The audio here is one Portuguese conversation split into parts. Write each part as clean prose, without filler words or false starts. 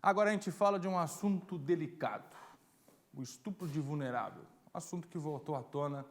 Agora a gente fala de um assunto delicado, o estupro de vulnerável, assunto que voltou à tona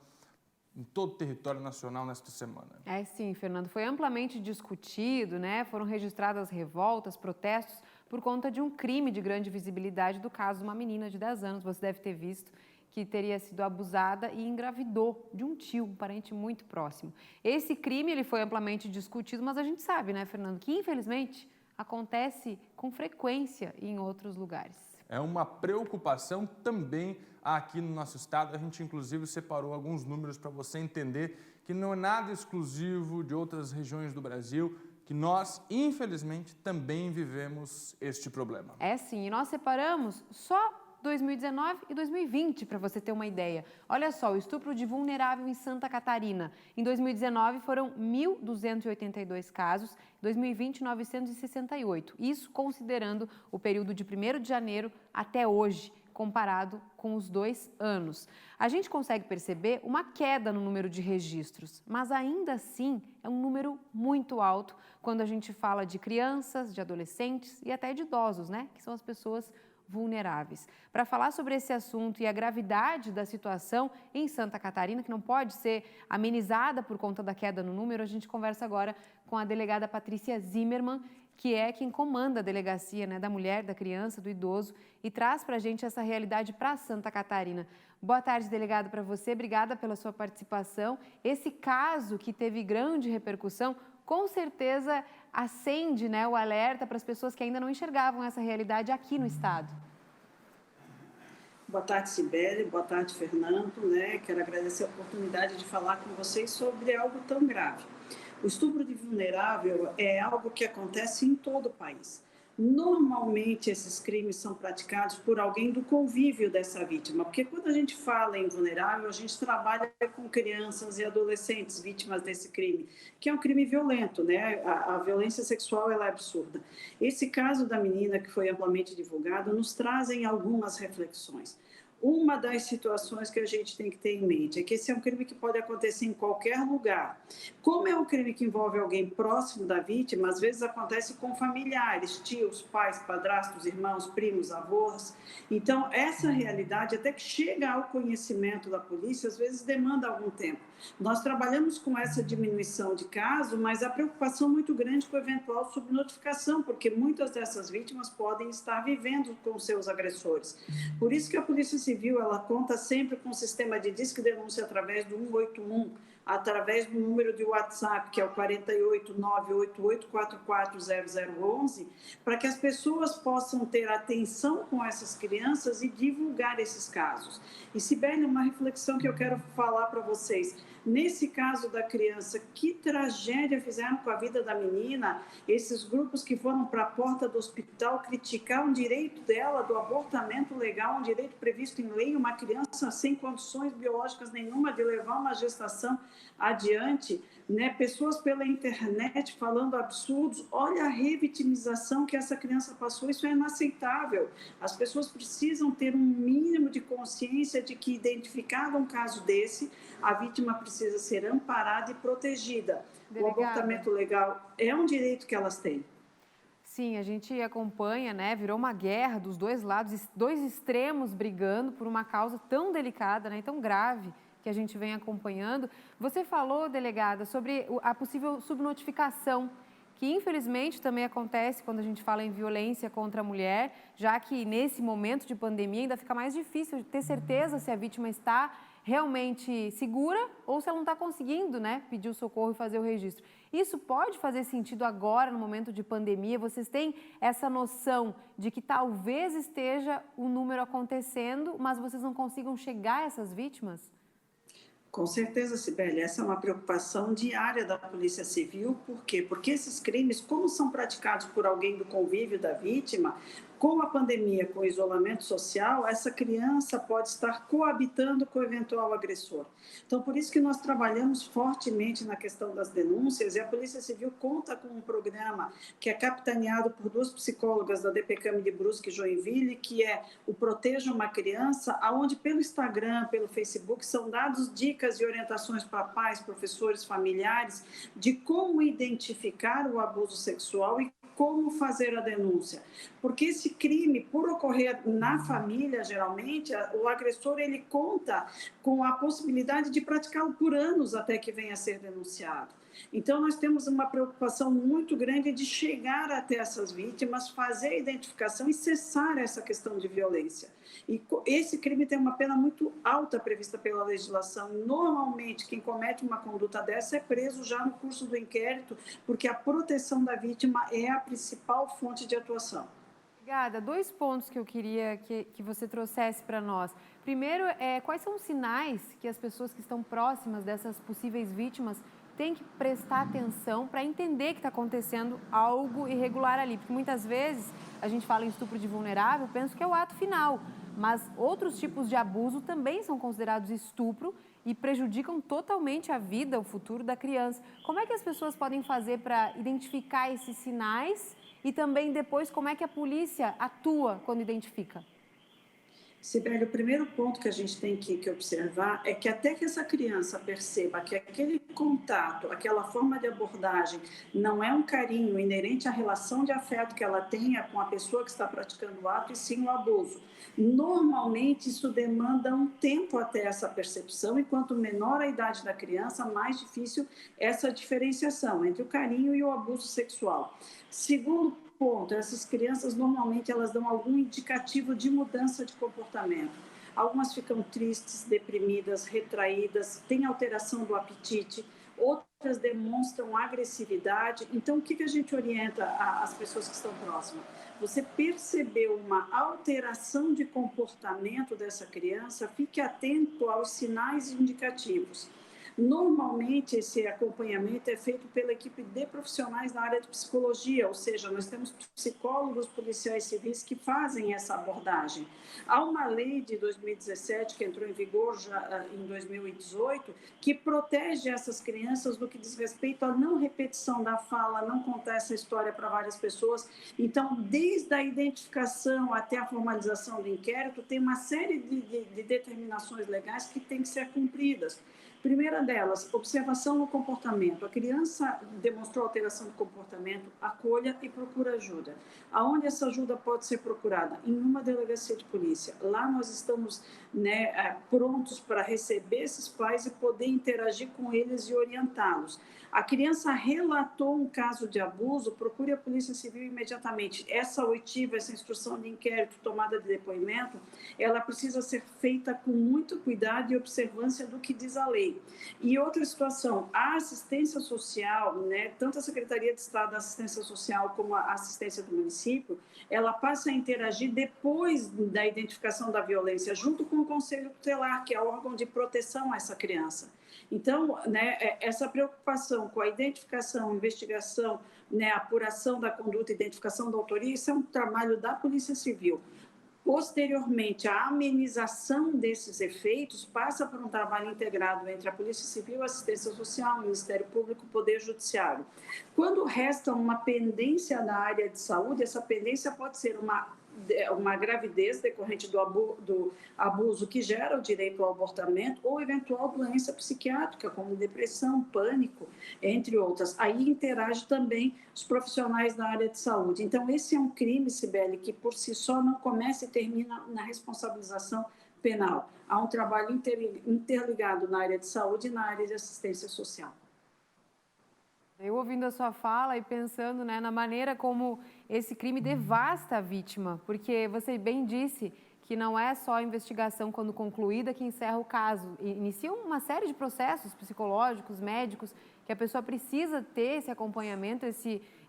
em todo o território nacional nesta semana. Sim, Fernando, foi amplamente discutido, né? Foram registradas revoltas, protestos por conta de um crime de grande visibilidade do caso de uma menina de 10 anos, você deve ter visto, que teria sido abusada e engravidou de um tio, um parente muito próximo. Esse crime ele foi amplamente discutido, mas a gente sabe, né, Fernando, que infelizmente acontece com frequência em outros lugares. É uma preocupação também aqui no nosso estado. A gente, inclusive, separou alguns números para você entender que não é nada exclusivo de outras regiões do Brasil, que nós, infelizmente, também vivemos este problema. Sim, e nós separamos só 2019 e 2020, para você ter uma ideia. Olha só, o estupro de vulnerável em Santa Catarina. Em 2019 foram 1.282 casos, em 2020 968. Isso considerando o período de 1º de janeiro até hoje, comparado com os 2 anos. A gente consegue perceber uma queda no número de registros, mas ainda assim é um número muito alto quando a gente fala de crianças, de adolescentes e até de idosos, né? Que são as pessoas vulneráveis. Para falar sobre esse assunto e a gravidade da situação em Santa Catarina, que não pode ser amenizada por conta da queda no número, a gente conversa agora com a delegada Patrícia Zimmermann, que é quem comanda a delegacia, né, da mulher, da criança, do idoso, e traz para a gente essa realidade para Santa Catarina. Boa tarde, delegada, para você. Obrigada pela sua participação. Esse caso que teve grande repercussão, com certeza acende, né, o alerta para as pessoas que ainda não enxergavam essa realidade aqui no estado. Boa tarde, Sibeli. Boa tarde, Fernando. Quero agradecer a oportunidade de falar com vocês sobre algo tão grave. O estupro de vulnerável é algo que acontece em todo o país. Normalmente, esses crimes são praticados por alguém do convívio dessa vítima, porque quando a gente fala em vulnerável, a gente trabalha com crianças e adolescentes vítimas desse crime, que é um crime violento, né? A violência sexual ela é absurda. Esse caso da menina que foi amplamente divulgado nos trazem algumas reflexões. Uma das situações que a gente tem que ter em mente é que esse é um crime que pode acontecer em qualquer lugar. Como é um crime que envolve alguém próximo da vítima, às vezes acontece com familiares, tios, pais, padrastos, irmãos, primos, avós. Então, essa realidade, até que chega ao conhecimento da polícia, às vezes demanda algum tempo. Nós trabalhamos com essa diminuição de caso, mas a preocupação muito grande com a eventual subnotificação, porque muitas dessas vítimas podem estar vivendo com seus agressores. Por isso que a Polícia Civil ela conta sempre com um sistema de disque denúncia através do 181, através do número de WhatsApp, que é o 48988440011, para que as pessoas possam ter atenção com essas crianças e divulgar esses casos. E, Sibeli, uma reflexão que eu quero falar para vocês. Nesse caso da criança, que tragédia fizeram com a vida da menina, esses grupos que foram para a porta do hospital criticar um direito dela do abortamento legal, um direito previsto em lei, uma criança sem condições biológicas nenhuma de levar uma gestação adiante, né? Pessoas pela internet falando absurdos. Olha a revitimização que essa criança passou, isso é inaceitável. As pessoas precisam ter um mínimo de consciência de que, identificado um caso desse, a vítima precisa ser amparada e protegida. Delegada. O abortamento legal é um direito que elas têm. Sim, a gente acompanha, né? Virou uma guerra dos dois lados, dois extremos brigando por uma causa tão delicada, né, e tão grave que a gente vem acompanhando. Você falou, delegada, sobre a possível subnotificação, que infelizmente também acontece quando a gente fala em violência contra a mulher, já que nesse momento de pandemia ainda fica mais difícil ter certeza se a vítima está realmente segura ou se ela não está conseguindo, né, pedir o socorro e fazer o registro. Isso pode fazer sentido agora, no momento de pandemia? Vocês têm essa noção de que talvez esteja o número acontecendo, mas vocês não consigam chegar a essas vítimas? Com certeza, Sibeli, essa é uma preocupação diária da Polícia Civil. Por quê? Porque esses crimes, como são praticados por alguém do convívio da vítima, com a pandemia, com o isolamento social, essa criança pode estar coabitando com o eventual agressor. Então, por isso que nós trabalhamos fortemente na questão das denúncias, e a Polícia Civil conta com um programa que é capitaneado por 2 psicólogas da DPCAM de Brusque e Joinville, que é o Proteja uma Criança, onde pelo Instagram, pelo Facebook, são dados dicas e orientações para pais, professores, familiares, de como identificar o abuso sexual e como fazer a denúncia. Porque esse crime, por ocorrer na família, geralmente, o agressor ele conta com a possibilidade de praticá-lo por anos até que venha a ser denunciado. Então, nós temos uma preocupação muito grande de chegar até essas vítimas, fazer a identificação e cessar essa questão de violência. E esse crime tem uma pena muito alta prevista pela legislação. Normalmente, quem comete uma conduta dessa é preso já no curso do inquérito, porque a proteção da vítima é a principal fonte de atuação. Obrigada. 2 pontos que eu queria que você trouxesse para nós. Primeiro, quais são os sinais que as pessoas que estão próximas dessas possíveis vítimas têm que prestar atenção para entender que está acontecendo algo irregular ali? Porque muitas vezes a gente fala em estupro de vulnerável, penso que é o ato final, mas outros tipos de abuso também são considerados estupro e prejudicam totalmente a vida, o futuro da criança. Como é que as pessoas podem fazer para identificar esses sinais e também depois como é que a polícia atua quando identifica? Sibeli, o primeiro ponto que a gente tem que observar é que até que essa criança perceba que aquele contato, aquela forma de abordagem não é um carinho inerente à relação de afeto que ela tenha com a pessoa que está praticando o ato, e sim o abuso. Normalmente isso demanda um tempo até essa percepção, e quanto menor a idade da criança, mais difícil essa diferenciação entre o carinho e o abuso sexual. Segundo ponto, essas crianças normalmente elas dão algum indicativo de mudança de comportamento. Algumas ficam tristes, deprimidas, retraídas, têm alteração do apetite, outras demonstram agressividade. Então, o que a gente orienta as pessoas que estão próximas? Você percebeu uma alteração de comportamento dessa criança, fique atento aos sinais indicativos. Normalmente, esse acompanhamento é feito pela equipe de profissionais na área de psicologia, ou seja, nós temos psicólogos, policiais civis que fazem essa abordagem. Há uma lei de 2017, que entrou em vigor já em 2018, que protege essas crianças no que diz respeito à não repetição da fala, não contar essa história para várias pessoas. Então, desde a identificação até a formalização do inquérito, tem uma série de determinações legais que têm que ser cumpridas. Primeira delas, observação no comportamento. A criança demonstrou alteração do comportamento, acolha e procura ajuda. Aonde essa ajuda pode ser procurada? Em uma delegacia de polícia. Lá nós estamos prontos para receber esses pais e poder interagir com eles e orientá-los. A criança relatou um caso de abuso, procure a Polícia Civil imediatamente. Essa oitiva, essa instrução de inquérito, tomada de depoimento, ela precisa ser feita com muito cuidado e observância do que diz a lei. E outra situação, a assistência social, tanto a Secretaria de Estado da Assistência Social como a assistência do município, ela passa a interagir depois da identificação da violência, junto com o Conselho Tutelar, que é o órgão de proteção a essa criança. Então, essa preocupação com a identificação, investigação, apuração da conduta, identificação da autoria, isso é um trabalho da Polícia Civil. Posteriormente, a amenização desses efeitos passa por um trabalho integrado entre a Polícia Civil, a Assistência Social, o Ministério Público, o Poder Judiciário. Quando resta uma pendência da área de saúde, essa pendência pode ser uma gravidez decorrente do abuso que gera o direito ao abortamento ou eventual doença psiquiátrica, como depressão, pânico, entre outras. Aí interage também os profissionais da área de saúde. Então, esse é um crime, Sibeli, que por si só não começa e termina na responsabilização penal. Há um trabalho interligado na área de saúde e na área de assistência social. Eu ouvindo a sua fala e pensando na maneira como esse crime devasta a vítima, porque você bem disse que não é só a investigação quando concluída que encerra o caso. Inicia uma série de processos psicológicos, médicos, que a pessoa precisa ter esse acompanhamento,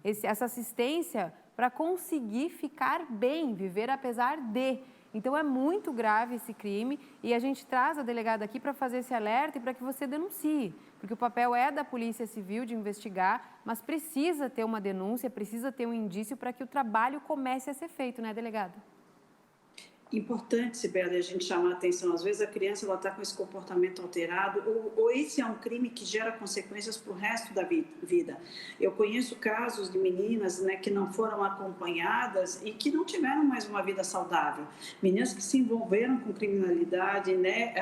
essa assistência para conseguir ficar bem, viver apesar de. Então, é muito grave esse crime e a gente traz a delegada aqui para fazer esse alerta e para que você denuncie, porque o papel é da Polícia Civil de investigar, mas precisa ter uma denúncia, precisa ter um indício para que o trabalho comece a ser feito, né, delegada? Importante, Sibeli, a gente chamar a atenção. Às vezes a criança está com esse comportamento alterado, ou esse é um crime que gera consequências para o resto da vida. Eu conheço casos de meninas, né, que não foram acompanhadas e que não tiveram mais uma vida saudável. Meninas que se envolveram com criminalidade, né?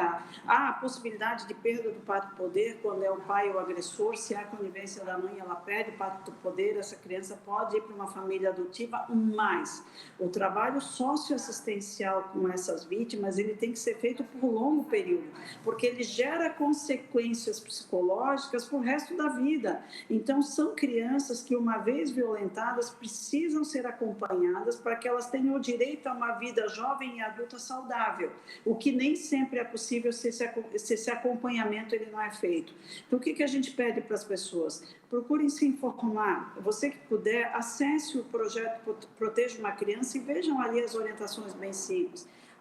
Há a possibilidade de perda do pacto do poder quando é o pai o agressor. Se há conivência da mãe, ela perde o pacto do poder. Essa criança pode ir para uma família adotiva, mas o trabalho socioassistencial com essas vítimas, ele tem que ser feito por longo período, porque ele gera consequências psicológicas para o resto da vida. Então, são crianças que, uma vez violentadas, precisam ser acompanhadas para que elas tenham o direito a uma vida jovem e adulta saudável, o que nem sempre é possível se esse acompanhamento ele não é feito. Então, o que a gente pede para as pessoas? Procurem se informar. Você que puder, acesse o projeto Proteja uma Criança e vejam ali as orientações bem simples.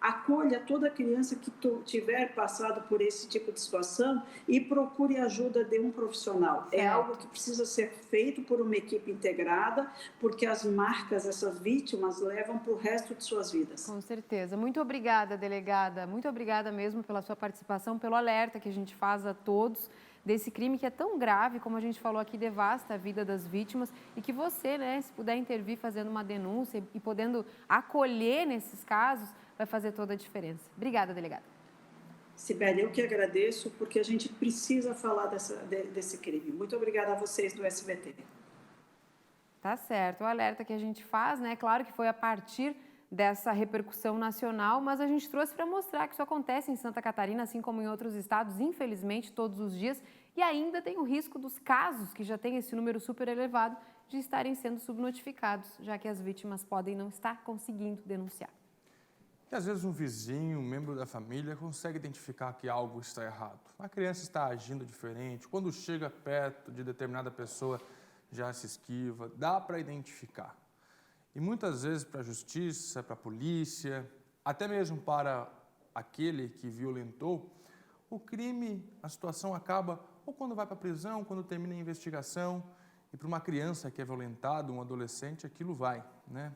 Acolha toda criança que tiver passado por esse tipo de situação e procure a ajuda de um profissional. Certo. É algo que precisa ser feito por uma equipe integrada, porque as marcas dessas vítimas levam para o resto de suas vidas. Com certeza. Muito obrigada, delegada. Muito obrigada mesmo pela sua participação, pelo alerta que a gente faz a todos desse crime que é tão grave, como a gente falou aqui, devasta a vida das vítimas, e que você, né, se puder intervir fazendo uma denúncia e podendo acolher nesses casos, vai fazer toda a diferença. Obrigada, delegada. Sibeli, eu que agradeço, porque a gente precisa falar desse crime. Muito obrigada a vocês do SBT. Tá certo. O alerta que a gente faz, né, claro que foi a partir dessa repercussão nacional, mas a gente trouxe para mostrar que isso acontece em Santa Catarina, assim como em outros estados, infelizmente, todos os dias, e ainda tem o risco dos casos, que já tem esse número super elevado, de estarem sendo subnotificados, já que as vítimas podem não estar conseguindo denunciar. E às vezes um vizinho, um membro da família, consegue identificar que algo está errado. A criança está agindo diferente, quando chega perto de determinada pessoa, já se esquiva, dá para identificar. E muitas vezes para a justiça, para a polícia, até mesmo para aquele que violentou, o crime, a situação acaba ou quando vai para a prisão, quando termina a investigação, e para uma criança que é violentada, um adolescente, aquilo vai, né?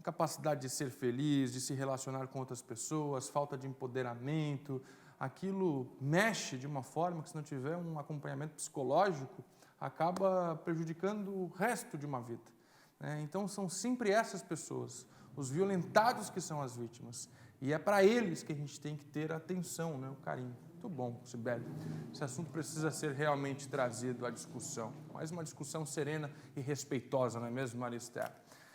Incapacidade de ser feliz, de se relacionar com outras pessoas, falta de empoderamento, aquilo mexe de uma forma que, se não tiver um acompanhamento psicológico, acaba prejudicando o resto de uma vida. Então, são sempre essas pessoas, os violentados, que são as vítimas. E é para eles que a gente tem que ter atenção, né? O carinho. Muito bom, Sibeli. Esse assunto precisa ser realmente trazido à discussão, mas uma discussão serena e respeitosa, não é mesmo, Maria Esther?